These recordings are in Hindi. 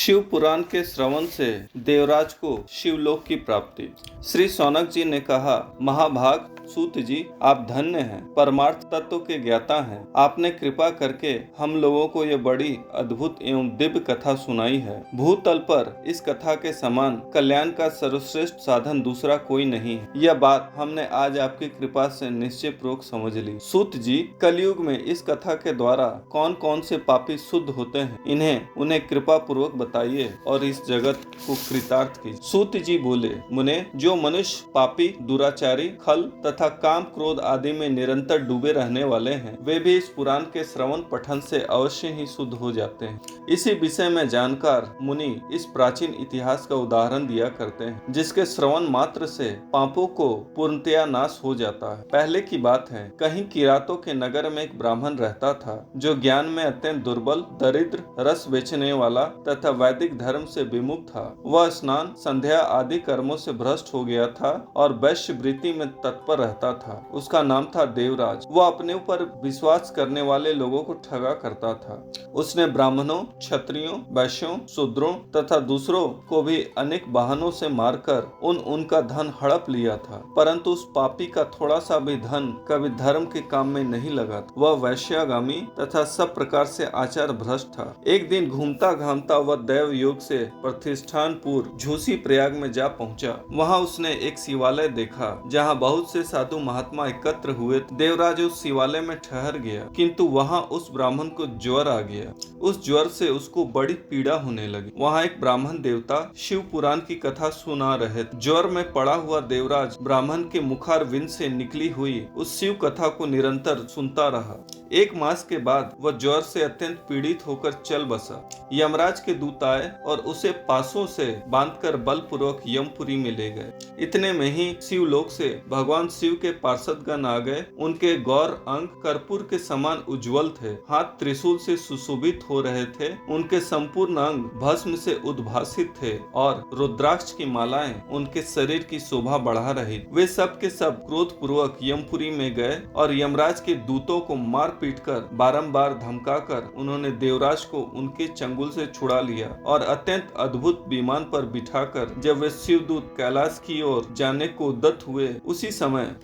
शिव पुराण के श्रवण से देवराज को शिवलोक की प्राप्ति। श्री शौनक जी ने कहा, महाभाग सूत जी, आप धन्य हैं, परमार्थ तत्व के ज्ञाता हैं। आपने कृपा करके हम लोगों को ये बड़ी अद्भुत एवं दिव्य कथा सुनाई है। भूतल पर इस कथा के समान कल्याण का सर्वश्रेष्ठ साधन दूसरा कोई नहीं है। यह बात हमने आज आपकी कृपा से निश्चय पूर्वक समझ ली। सूत जी, कलयुग में इस कथा के द्वारा कौन कौन से पापी शुद्ध होते हैं, उन्हें कृपा पूर्वक बताइए और इस जगत को कृतार्थ कीजिए। सूत जी बोले, मुने, जो मनुष्य पापी, दुराचारी, खल तथा काम क्रोध आदि में निरंतर डूबे रहने वाले हैं, वे भी इस पुराण के श्रवण पठन से अवश्य ही शुद्ध हो जाते हैं। इसी विषय में जानकार मुनि इस प्राचीन इतिहास का उदाहरण दिया करते हैं, जिसके श्रवण मात्र से पापों को पूर्णतया नाश हो जाता है। पहले की बात है, कहीं किरातों के नगर में एक ब्राह्मण रहता था, जो ज्ञान में अत्यंत दुर्बल, दरिद्र, रस बेचने वाला तथा वैदिक धर्म से विमुख था। वह स्नान, संध्या आदि कर्मों से भ्रष्ट हो गया था और वैश्यवृत्ति में तत्पर रहता था। उसका नाम था देवराज। वह अपने ऊपर विश्वास करने वाले लोगों को ठगा करता था। उसने ब्राह्मणों, क्षत्रियों, वैश्यों, शूद्रों तथा दूसरों को भी अनेक बहानों से मारकर उनका धन हड़प लिया था, परंतु उस पापी का थोड़ा सा भी धन कभी धर्म के काम में नहीं लगा था। वह वैश्यागामी तथा सब प्रकार से आचार भ्रष्ट था। एक दिन घूमता घामता वह दैव योग से प्रतिष्ठानपुर झूसी प्रयाग में जा पहुंचा। वहां उसने एक शिवालय देखा, जहां बहुत से साधु महात्मा एकत्र हुए। देवराज उस शिवालय में ठहर गया, किंतु वहां उस ब्राह्मण को ज्वर आ गया। उस ज्वर से उसको बड़ी पीड़ा होने लगी। वहां एक ब्राह्मण देवता शिव पुराण की कथा सुना रहे थे। ज्वर में पड़ा हुआ देवराज ब्राह्मण के मुखारविंद से निकली हुई उस शिव कथा को निरंतर सुनता रहा। एक मास के बाद वह ज्वर से अत्यंत पीड़ित होकर चल बसा। यमराज के दूत आए और उसे पासों से बांधकर बलपूर्वक यमपुरी में ले गए। इतने में ही शिवलोक से भगवान शिव के पार्षदगण आ गए। उनके गौर अंग कर्पूर के समान उज्जवल थे, हाथ त्रिशूल से सुशोभित हो रहे थे। उनके संपूर्ण अंग भस्म से उद्भासित थे और रुद्राक्ष की मालाएं उनके शरीर की शोभा बढ़ा रही। वे सब के सब क्रोध पूर्वक यमपुरी में गए और यमराज के दूतों को मार पीट कर बारंबार धमकाकर उन्होंने देवराज को उनके चंगुल से छुड़ा लिया और अत्यंत अद्भुत विमान पर बिठाकर जब वे शिवदूत कैलाश की ओर जाने को उद्यत हुए, उसी समय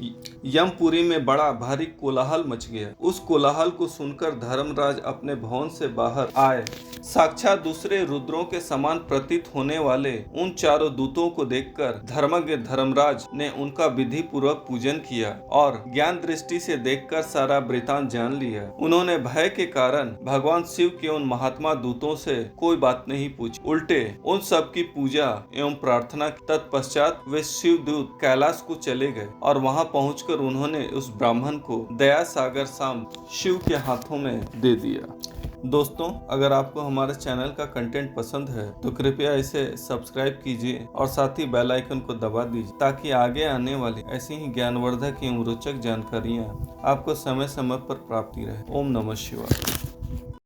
यमपुरी में बड़ा भारी कोलाहल मच गया। उस कोलाहल को सुनकर धर्मराज अपने भवन से बाहर आए। साक्षात दूसरे रुद्रों के समान प्रतीत होने वाले उन चारों दूतों को देखकर धर्मज्ञ धर्मराज ने उनका विधि पूर्वक पूजन किया और ज्ञान दृष्टि से देखकर सारा वृतांत जान लिया। उन्होंने भय के कारण भगवान शिव के उन महात्मा दूतों से कोई बात नहीं पूछी, उल्टे उन सब की पूजा एवं प्रार्थना। तत्पश्चात वे शिवदूत कैलाश को चले गए और वहां पहुंचकर उन्होंने उस ब्राह्मण को दया सागर शाम शिव के हाथों में दे दिया। दोस्तों, अगर आपको हमारे चैनल का कंटेंट पसंद है तो कृपया इसे सब्सक्राइब कीजिए और साथ ही बेल आइकन को दबा दीजिए, ताकि आगे आने वाली ऐसी ही ज्ञानवर्धक एवं रोचक जानकारियाँ आपको समय समय पर प्राप्ति रहे। ओम नमः शिवाय।